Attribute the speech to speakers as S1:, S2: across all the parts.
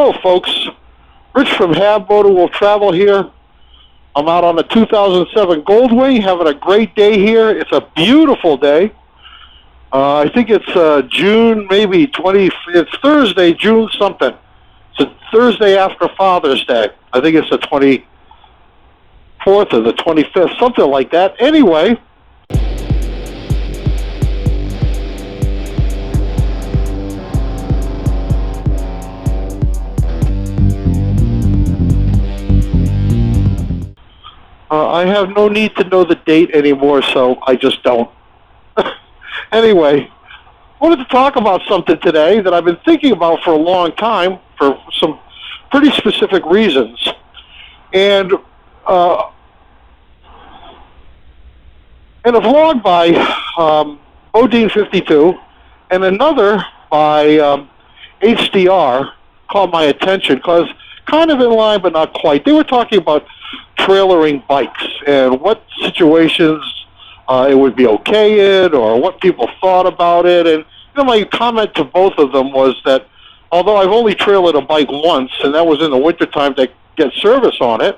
S1: Hello, folks. Rich from Moto will travel here. I'm out on the 2007 Goldwing, having a great day here. It's a beautiful day. I think it's June, maybe 20. It's Thursday, June something. It's a Thursday after Father's Day. I think it's the 24th or the 25th, something like that. Anyway, I have no need to know the date anymore, so I just don't. Anyway, I wanted to talk about something today that I've been thinking about for a long time for some pretty specific reasons. And a vlog by Odine52 and another by HDR caught my attention because kind of in line but not quite. They were talking about trailering bikes and what situations it would be okay in, or what people thought about it. And my comment to both of them was that although I've only trailered a bike once, and that was in the wintertime to get service on it,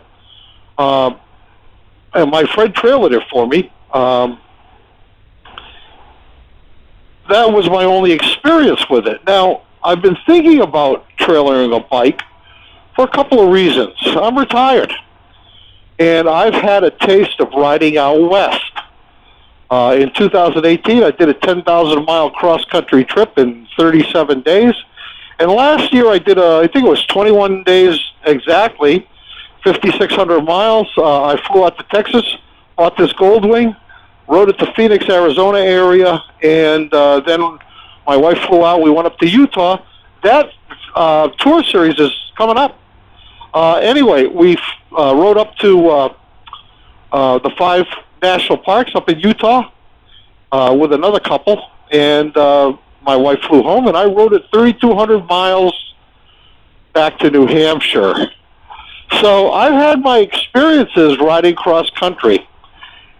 S1: and my friend trailered it for me, that was my only experience with it. Now, I've been thinking about trailering a bike for a couple of reasons. I'm retired, and I've had a taste of riding out west. In 2018, I did a 10,000-mile cross-country trip in 37 days. And last year, I did I think it was 21 days exactly, 5,600 miles. I flew out to Texas, bought this Goldwing, rode it to Phoenix, Arizona area, and then my wife flew out. We went up to Utah. That tour series is coming up. Anyway, we rode up to the 5 national parks up in Utah with another couple, and my wife flew home, and I rode it 3,200 miles back to New Hampshire. So I've had my experiences riding cross-country,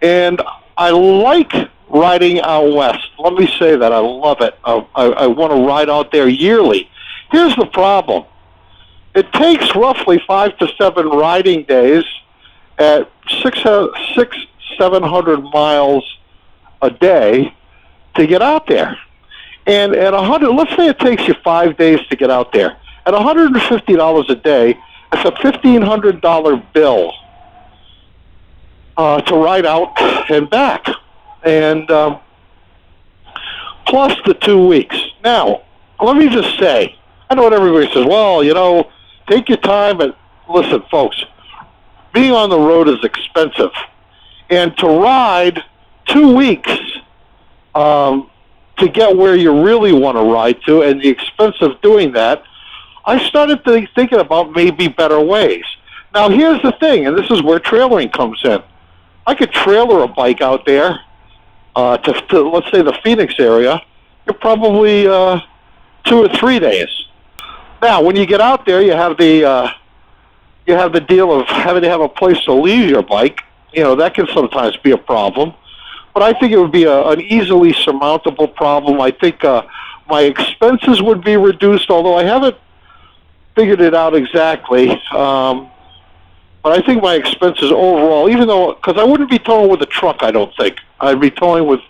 S1: and I like riding out west. Let me say that. I love it. I want to ride out there yearly. Here's the problem. It takes roughly 5 to 7 riding days at 700 miles a day to get out there. And at 100, let's say it takes you 5 days to get out there. At $150 a day, it's a $1,500 bill to ride out and back. And plus the 2 weeks. Now, let me just say, I know what everybody says, well, take your time. And listen, folks, being on the road is expensive. And to ride 2 weeks to get where you really want to ride to, and the expense of doing that, I started thinking about maybe better ways. Now, here's the thing, and this is where trailering comes in. I could trailer a bike out there to let's say, the Phoenix area in probably 2 or 3 days. Now, when you get out there, you have the deal of having to have a place to leave your bike. That can sometimes be a problem. But I think it would be an easily surmountable problem. I think my expenses would be reduced, although I haven't figured it out exactly. But I think my expenses overall, even though, because I wouldn't be towing with a truck, I don't think. I'd be towing with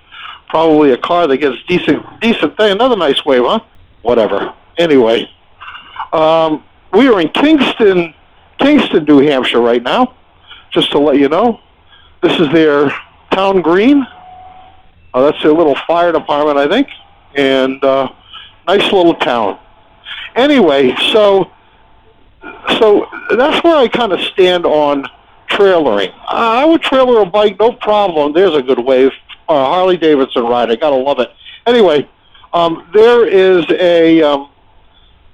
S1: probably a car that gets decent thing. Another nice wave, huh? Whatever. Anyway, we are in Kingston, New Hampshire right now, just to let you know. This is their town green. That's their little fire department, I think. And nice little town. Anyway, so that's where I kind of stand on trailering. I would trailer a bike, no problem. There's a good wave. Harley Davidson ride. I gotta love it. Anyway, there's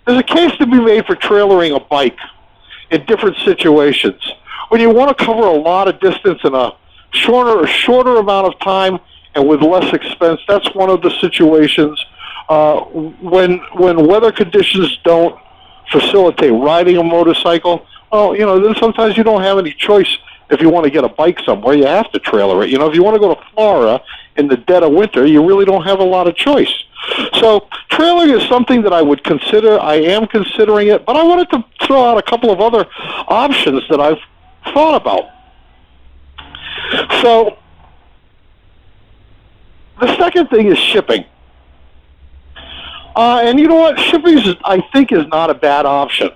S1: a case to be made for trailering a bike in different situations. When you want to cover a lot of distance in a shorter amount of time and with less expense, that's one of the situations. When weather conditions don't facilitate riding a motorcycle, then sometimes you don't have any choice if you want to get a bike somewhere, you have to trailer it. You know, if you want to go to Florida in the dead of winter, you really don't have a lot of choice. So trailing is something that I would consider. I am considering it, but I wanted to throw out a couple of other options that I've thought about. So the second thing is shipping. And you know what? Shipping, I think, is not a bad option.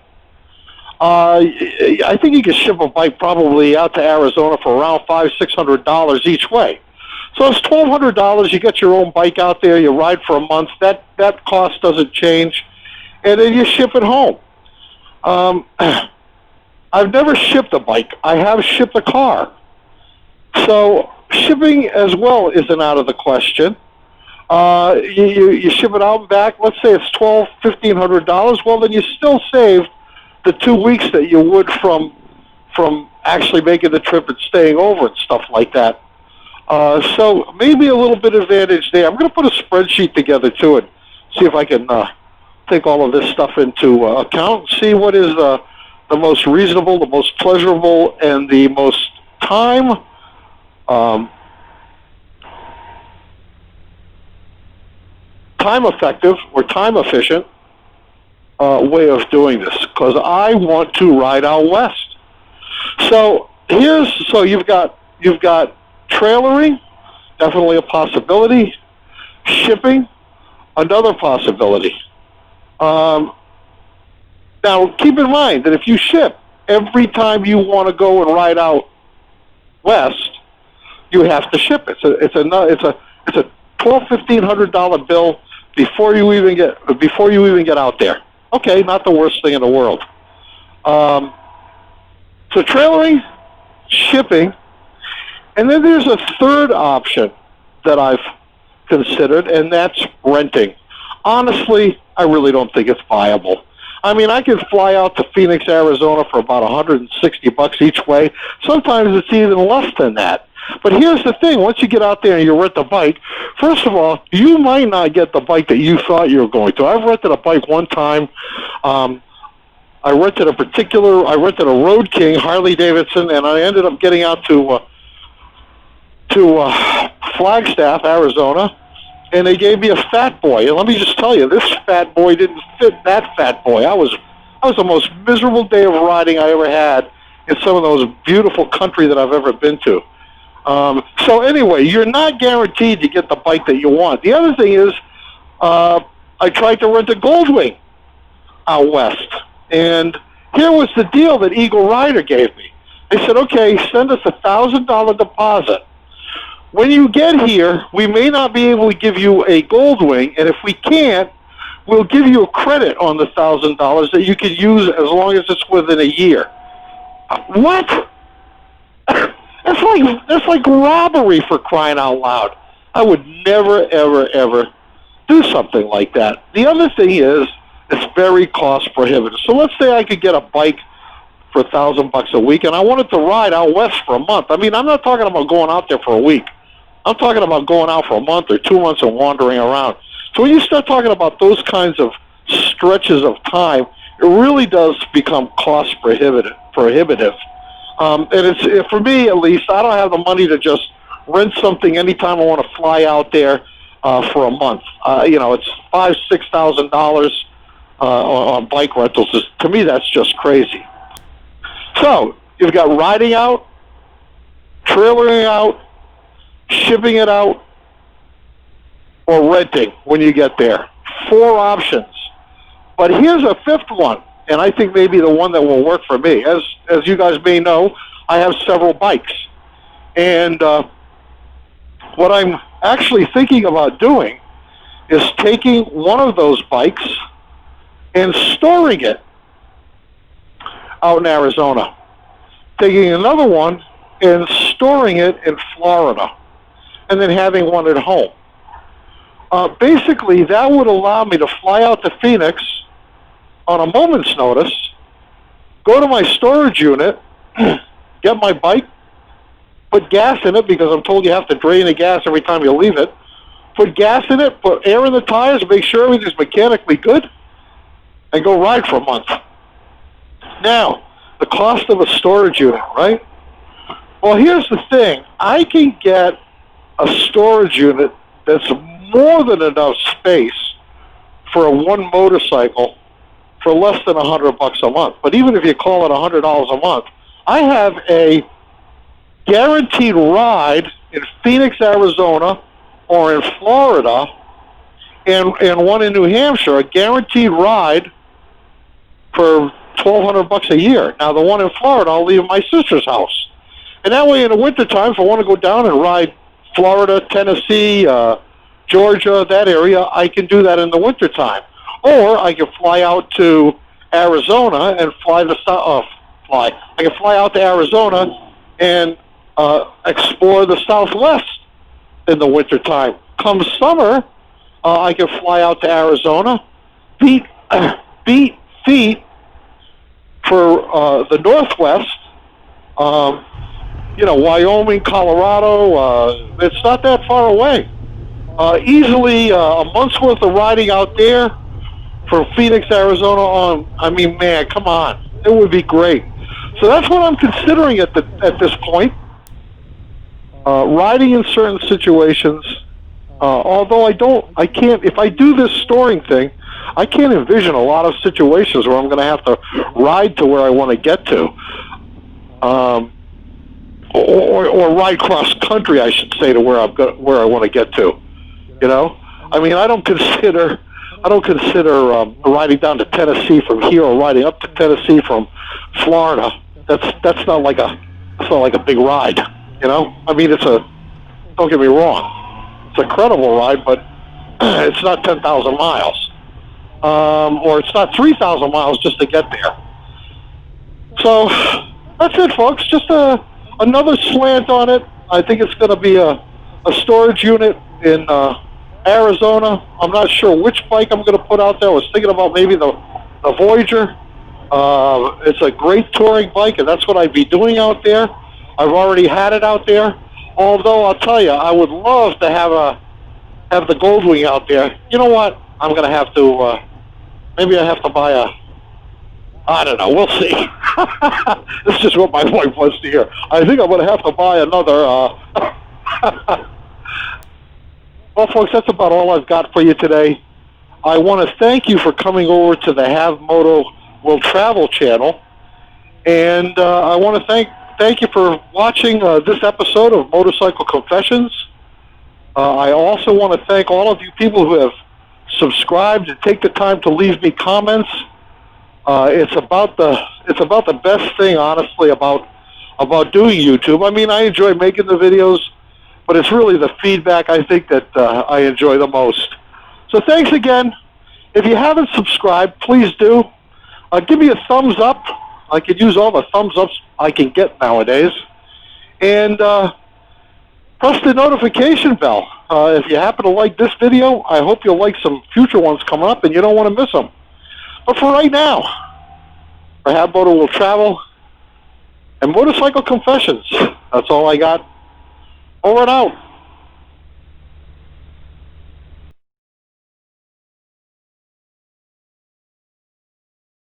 S1: I think you can ship a bike probably out to Arizona for around $500-600 each way. So it's $1,200. You get your own bike out there. You ride for a month. That cost doesn't change, and then you ship it home. I've never shipped a bike. I have shipped a car. So shipping as well isn't out of the question. You ship it out and back. Let's say it's $1,200-1,500. Well, then you still saved the 2 weeks that you would from actually making the trip and staying over and stuff like that. So maybe a little bit of advantage there. I'm going to put a spreadsheet together too and see if I can take all of this stuff into account. See what is the most reasonable, the most pleasurable, and the most time effective or time efficient way of doing this, because I want to ride out west. So you've got trailering, definitely a possibility. Shipping, another possibility. Now keep in mind that if you ship every time you want to go and ride out west, you have to ship it. So it's a $1,200-1,500 bill before you even get out there. Okay, not the worst thing in the world. So trailering, shipping, and then there's a third option that I've considered, and that's renting. Honestly, I really don't think it's viable. I mean, I could fly out to Phoenix, Arizona for about $160 each way. Sometimes it's even less than that. But here's the thing. Once you get out there and you rent a bike, first of all, you might not get the bike that you thought you were going to. I've rented a bike one time. I rented a Road King Harley Davidson, and I ended up getting out to Flagstaff, Arizona, and they gave me a fat boy. And let me just tell you, this fat boy didn't fit that fat boy. I was the most miserable day of riding I ever had in some of those beautiful country that I've ever been to. So anyway, you're not guaranteed to get the bike that you want. The other thing is, I tried to rent a Goldwing out west, and here was the deal that Eagle Rider gave me. They said, okay, send us $1,000 deposit. When you get here, we may not be able to give you a Goldwing, and if we can't, we'll give you a credit on the $1,000 that you can use as long as it's within a year. What? That's like robbery, for crying out loud. I would never, ever, ever do something like that. The other thing is, it's very cost prohibitive. So let's say I could get a bike for $1,000 a week, and I wanted to ride out west for a month. I mean, I'm not talking about going out there for a week. I'm talking about going out for a month or 2 months and wandering around. So when you start talking about those kinds of stretches of time, it really does become cost prohibitive. And it's, for me at least, I don't have the money to just rent something anytime I want to fly out there for a month. It's $5,000-6,000 on bike rentals. To me, that's just crazy. So you've got riding out, trailering out, shipping it out, or renting when you get there. 4 options. But here's a 5th one, and I think maybe the one that will work for me. As you guys may know, I have several bikes. And what I'm actually thinking about doing is taking one of those bikes and storing it out in Arizona. Taking another one and storing it in Florida. And then having one at home. Basically, that would allow me to fly out to Phoenix on a moment's notice, go to my storage unit, get my bike, put gas in it, because I'm told you have to drain the gas every time you leave it, put gas in it, put air in the tires, make sure everything's mechanically good, and go ride for a month. Now, the cost of a storage unit, right? Well, here's the thing. I can get a storage unit that's more than enough space for a one motorcycle for less than $100 a month. But even if you call it $100 a month, I have a guaranteed ride in Phoenix, Arizona, or in Florida, and one in New Hampshire, a guaranteed ride for $1,200 a year. Now, the one in Florida, I'll leave at my sister's house. And that way, in the wintertime, if I want to go down and ride Florida, Tennessee, Georgia, that area, I can do that in the wintertime. Or I can fly out to Arizona and I can fly out to Arizona and explore the Southwest in the wintertime. Come summer, I can fly out to Arizona, beat feet for the Northwest, Wyoming, Colorado. It's not that far away. Easily a month's worth of riding out there from Phoenix, Arizona on. I mean, man, come on. It would be great. So that's what I'm considering at this point. Riding in certain situations, although I can't, if I do this storing thing, I can't envision a lot of situations where I'm going to have to ride to where I want to get to. Or ride cross country, I should say, to where I want to get to. I mean, I don't consider riding down to Tennessee from here or riding up to Tennessee from Florida. That's not like a big ride. I mean, don't get me wrong, it's a credible ride, but it's not 10,000 miles, or it's not 3,000 miles just to get there. So that's it, folks. Just another slant on it. I think it's going to be a storage unit in Arizona. I'm not sure which bike I'm going to put out there. I was thinking about maybe the Voyager. It's a great touring bike, and that's what I'd be doing out there. I've already had it out there. Although I'll tell you, I would love to have the Goldwing out there. You know what? I'm going to have to. Maybe I have to buy I don't know. We'll see. This is just what my wife wants to hear. I think I'm going to have to buy another. Well, folks, that's about all I've got for you today. I want to thank you for coming over to the Have Moto Will Travel channel, and I want to thank you for watching this episode of Motorcycle Confessions. I also want to thank all of you people who have subscribed and take the time to leave me comments. It's about the best thing, honestly, about doing YouTube. I mean, I enjoy making the videos, but it's really the feedback I think that I enjoy the most. So thanks again. If you haven't subscribed, please do. Give me a thumbs up. I could use all the thumbs ups I can get nowadays. And press the notification bell. If you happen to like this video, I hope you'll like some future ones coming up and you don't want to miss them. But for right now, for Have Moto Will Travel and Motorcycle Confessions, that's all I got. Over and out.